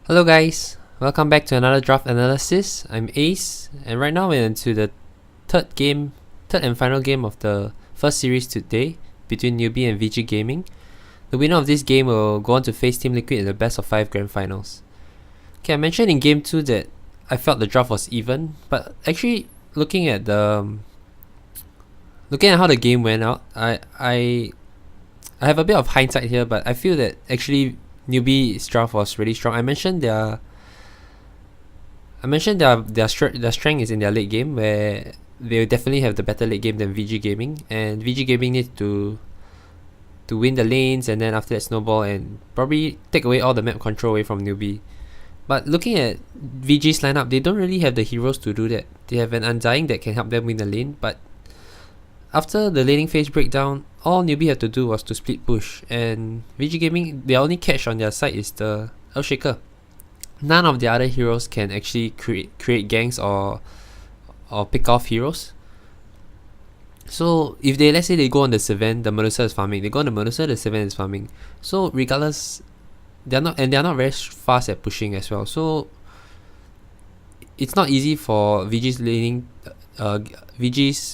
Hello guys, welcome back to another draft analysis. I'm Ace, and right now we're into the third and final game of the first series today between Newbee and VG Gaming. The winner of this game will go on to face Team Liquid in the best of 5 grand finals. Okay, I mentioned in game 2 that I felt the draft was even, but actually looking at how the game went out, I have a bit of hindsight here, but I feel that actually Newbee's draft was really strong. I mentioned their strength is in their late game, where they definitely have the better late game than VG Gaming, and VG Gaming needs to win the lanes and then after that snowball and probably take away all the map control away from Newbee. But looking at VG's lineup, they don't really have the heroes to do that. They have an Undying that can help them win the lane, but after the laning phase breakdown, all Newbee had to do was to split push, and VG Gaming, their only catch on their side is the Earthshaker. None of the other heroes can actually create ganks or pick off heroes. So if let's say they go on the Sylvan, the Medusa is farming. They go on the Medusa, the Sylvan is farming. So regardless, they're not very fast at pushing as well. So it's not easy for VG's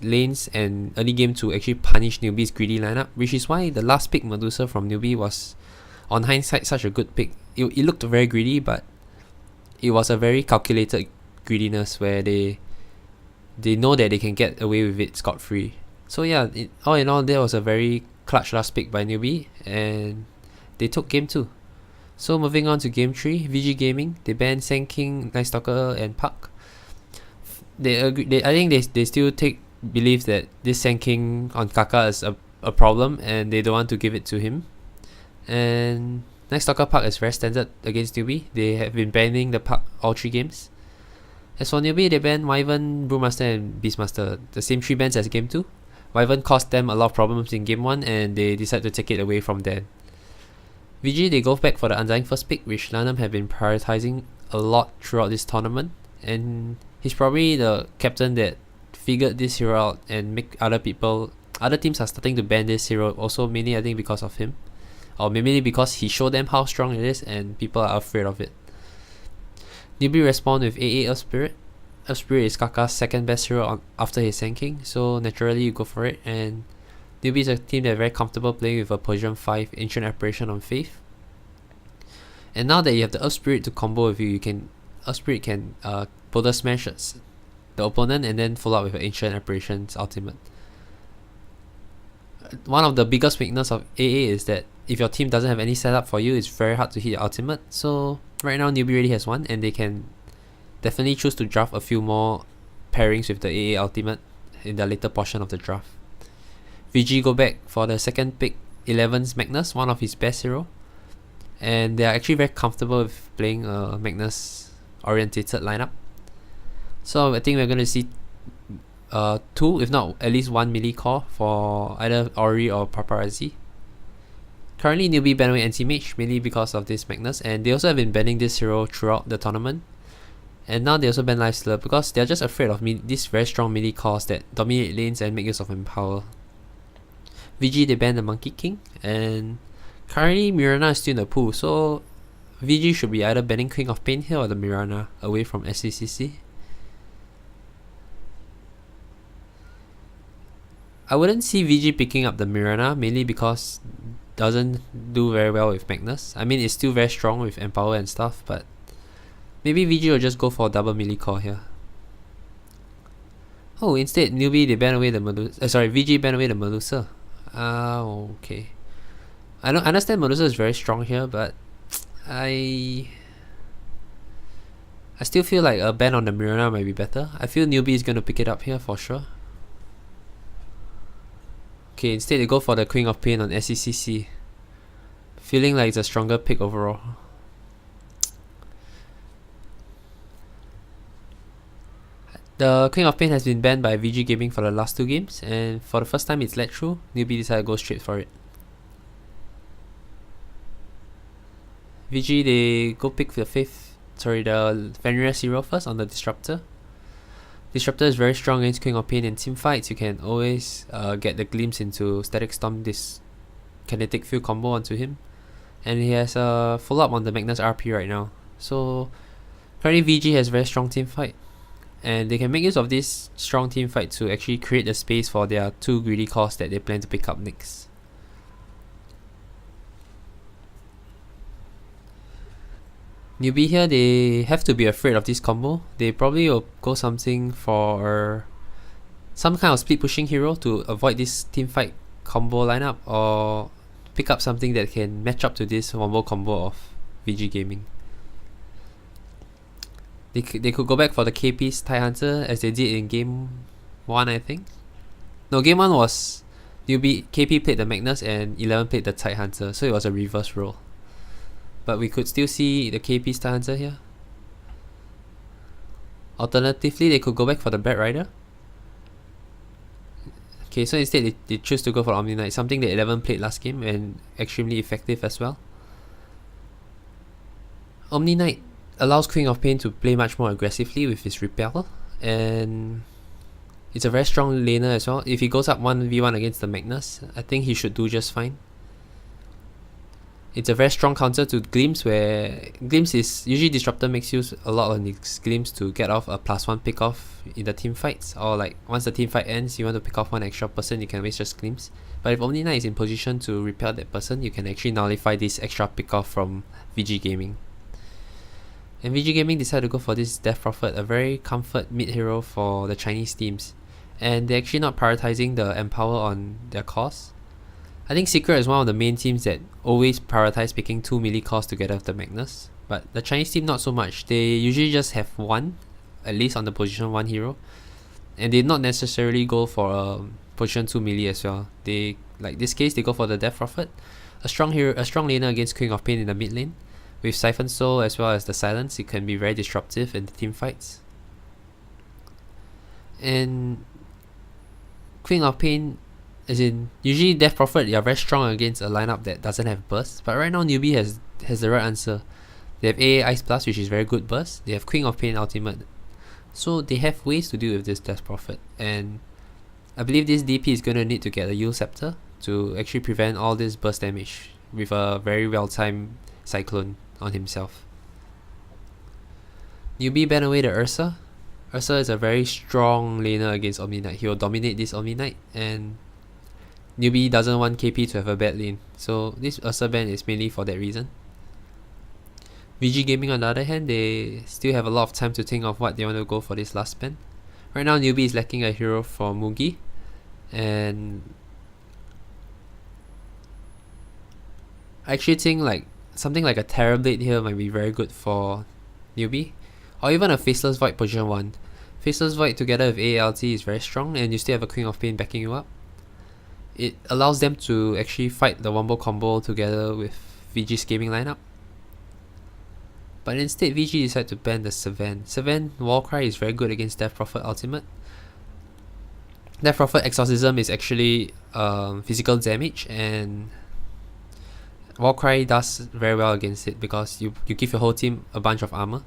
lanes and early game to actually punish Newbee's greedy lineup, which is why the last pick Medusa from Newbee was, on hindsight, such a good pick. It looked very greedy, but it was a very calculated greediness where they know that they can get away with it scot-free. So yeah, all in all, that was a very clutch last pick by Newbee, and they took game 2. So moving on to game 3, VG Gaming, they banned Sand King, Night Stalker and Puck. I think they still believe that this Sand King on Kaka is a problem, and they don't want to give it to him. And Night Stalker Puck is very standard against Newbee. They have been banning the Puck all 3 games. As for Newbee, they banned Wyvern, Brewmaster and Beastmaster, the same 3 bans as game 2. Wyvern caused them a lot of problems in game 1, and they decided to take it away from them. VG, they go back for the Undying first pick, which Lanham have been prioritizing a lot throughout this tournament, and he's probably the captain that figured this hero out and make other teams are starting to ban this hero, also mainly I think because of him, or maybe because he showed them how strong it is and people are afraid of it. Newbee respond with AA Earth Spirit. Earth Spirit is Kaka's second best hero after his Sand King, so naturally you go for it, and Newbee is a team that are very comfortable playing with a Persian 5 Ancient Apparition on Faith. And now that you have the Earth Spirit to combo with you, Earth Spirit can Boulder Smash the opponent and then follow up with an Ancient Apparition's ultimate. One of the biggest weakness of AA is that if your team doesn't have any setup for you, it's very hard to hit your ultimate. So right now Newbee already has one, and they can definitely choose to draft a few more pairings with the AA ultimate in the later portion of the draft. VG go back for the second pick, 11's Magnus, one of his best hero, and they are actually very comfortable with playing a Magnus orientated lineup. So I think we're going to see 2, if not at least 1 melee core for either Ori or Paparazzi. Currently Newbee ban away Anti-Mage mainly because of this Magnus, and they also have been banning this hero throughout the tournament. And now they also ban Life Slur because they're just afraid of these very strong melee cores that dominate lanes and make use of Empower. VG, they ban the Monkey King, and currently Mirana is still in the pool, so VG should be either banning Queen of Pain here or the Mirana away from SCCC. I wouldn't see VG picking up the Mirana, mainly because it doesn't do very well with Magnus. I mean, it's still very strong with Empower and stuff, but maybe VG will just go for a double melee core here. Oh, instead Newbee, they ban away the Medusa. VG ban away the Medusa. Okay. I understand Medusa is very strong here, but I still feel like a ban on the Mirana might be better. I feel Newbee is going to pick it up here for sure. Okay, instead they go for the Queen of Pain on SCCC. Feeling like it's a stronger pick overall. The Queen of Pain has been banned by VG Gaming for the last 2 games, and for the first time it's let through. Newbee decided to go straight for it. VG, they go pick the Fenrir hero first on the Disruptor. Disruptor is very strong against Queen of Pain in team fights. You can always get the glimpse into Static Storm, this Kinetic Field combo onto him. And he has a follow up on the Magnus RP right now. So currently VG has very strong team fight, and they can make use of this strong team fight to actually create the space for their 2 greedy cores that they plan to pick up next. Newbee here, they have to be afraid of this combo. They probably will go something for some kind of split pushing hero to avoid this team fight combo lineup, or pick up something that can match up to this wombo combo of VG Gaming. They could go back for the KP's Tide Hunter as they did in game 1, I think. No, game 1 was Newbee, KP played the Magnus and 11 played the Tide Hunter, so it was a reverse role. But we could still see the KP's Tide Hunter here. Alternatively, they could go back for the Bat Rider. Okay, so instead they choose to go for Omni Knight, something that 11 played last game and extremely effective as well. Omni Knight allows Queen of Pain to play much more aggressively with his Repel, and it's a very strong laner as well. If he goes up 1v1 against the Magnus, I think he should do just fine. It's a very strong counter to Glimpse, where Glimpse is usually Disruptor makes use a lot of this Glimpse to get off a +1 pick off in the team fights, or like once the team fight ends, you want to pick off one extra person, you can always just Glimpse. But if Omni Knight is in position to repel that person, you can actually nullify this extra pick off from VG Gaming. And VG Gaming decided to go for this Death Prophet, a very comfort mid hero for the Chinese teams, and they're actually not prioritizing the Empower on their cores. I think Secret is one of the main teams that always prioritize picking 2 melee cores together with the Magnus, but the Chinese team not so much. They usually just have one, at least on the position 1 hero, and they not necessarily go for a position 2 melee as well. They, like this case, they go for the Death Prophet, a strong laner against King of Pain in the mid lane. With Siphon Soul as well as the Silence, it can be very disruptive in the team fights. And Queen of Pain, as in, usually Death Prophet, they are very strong against a lineup that doesn't have burst, but right now Newbee has the right answer. They have AA Ice Blast, which is very good burst. They have Queen of Pain ultimate, so they have ways to deal with this Death Prophet, and I believe this DP is going to need to get a Yule Scepter to actually prevent all this burst damage with a very well timed Cyclone on himself. Newbee ban away the Ursa. Ursa is a very strong laner against Omni Knight. He will dominate this Omni Knight, and Newbee doesn't want KP to have a bad lane, so this Ursa ban is mainly for that reason. VG Gaming on the other hand, they still have a lot of time to think of what they want to go for this last ban. Right now Newbee is lacking a hero for Mugi, and I actually think like something like a Terrorblade here might be very good for Newbee, or even a Faceless Void position 1. Faceless Void together with AALT is very strong, and you still have a Queen of Pain backing you up. It allows them to actually fight the wombo combo together with VG's gaming lineup. But instead VG decided to ban the Savan. Savan Warcry is very good against Death Prophet ultimate. Death Prophet Exorcism is actually physical damage, and Warcry does very well against it because you give your whole team a bunch of armor.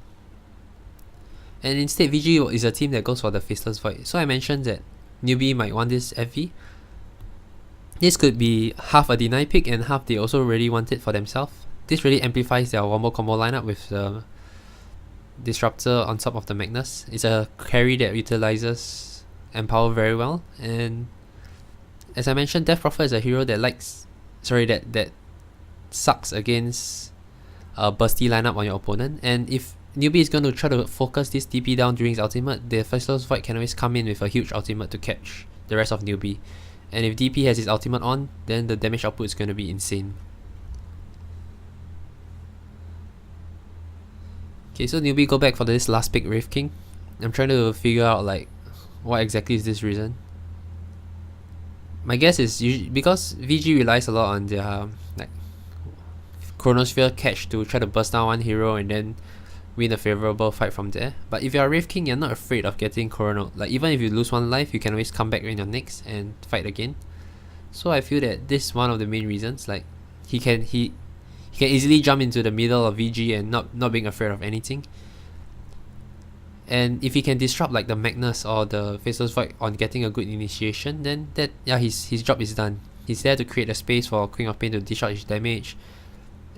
And instead VG is a team that goes for the Faceless Void. So I mentioned that Newbee might want this FV. This could be half a deny pick and half they also really want it for themselves. This really amplifies their wombo combo lineup with the Disruptor on top of the Magnus. It's a carry that utilizes Empower very well, and as I mentioned, Death Prophet is a hero that that sucks against a bursty lineup on your opponent, and if Newbee is going to try to focus this DP down during his ultimate, the Faceless Void can always come in with a huge ultimate to catch the rest of Newbee. And if DP has his ultimate on, then the damage output is going to be insane. Okay, so Newbee go back for this last pick, Wraith King. I'm trying to figure out like what exactly is this reason. My guess is because VG relies a lot on their like Chronosphere catch to try to burst down one hero and then win a favorable fight from there. But if you're Wraith King, you're not afraid of getting Chrono. Like even if you lose one life, you can always come back in your next and fight again. So I feel that this is one of the main reasons. Like he can easily jump into the middle of VG and not being afraid of anything. And if he can disrupt like the Magnus or the Faceless Void on getting a good initiation, then his job is done. He's there to create a space for Queen of Pain to dish out his damage,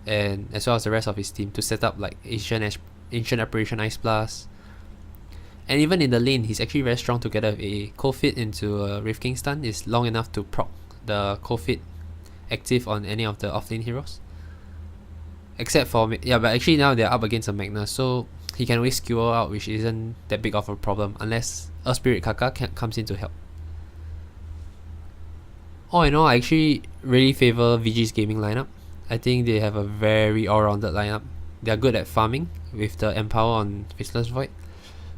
and as well as the rest of his team to set up like Ancient Apparition Ice Blast. And even in the lane, he's actually very strong together with a Cold Feet into a Wraith King stun. Is long enough to proc the Cold Feet active on any of the offlane heroes. Except for, but actually now they're up against a Magnus, so he can always skewer out, which isn't that big of a problem unless a Spirit Kaka comes in to help. All in all, I actually really favor VG's gaming lineup. I think they have a very all-rounded lineup. They are good at farming with the Empower on Faceless Void.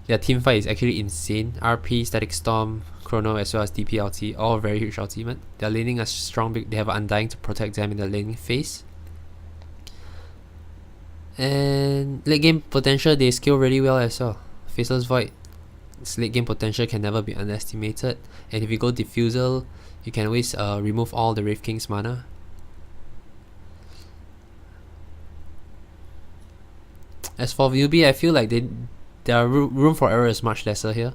Their team fight is actually insane. RP, Static Storm, Chrono, as well as DP ulti, all very huge ultimate. Their laning are strong, they have Undying to protect them in the laning phase. And late game potential, they scale really well as well. Faceless Void, its late game potential can never be underestimated. And if you go Diffusal, you can always remove all the Wraith King's mana. As for Newbee, I feel like their room for error is much lesser here.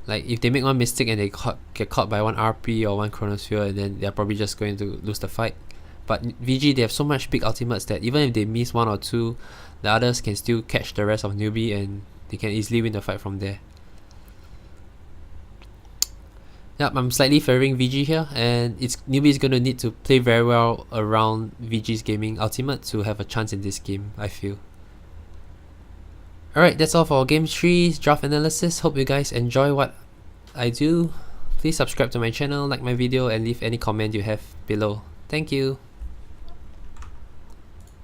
Like if they make one mistake and they get caught by one RP or one Chronosphere, and then they're probably just going to lose the fight. But VG, they have so much big ultimates that even if they miss one or two, the others can still catch the rest of Newbee and they can easily win the fight from there. Yep, I'm slightly favoring VG here, and Newbee is going to need to play very well around VG's gaming ultimate to have a chance in this game, I feel. Alright, that's all for Game 3's draft analysis. Hope you guys enjoy what I do. Please subscribe to my channel, like my video, and leave any comment you have below. Thank you.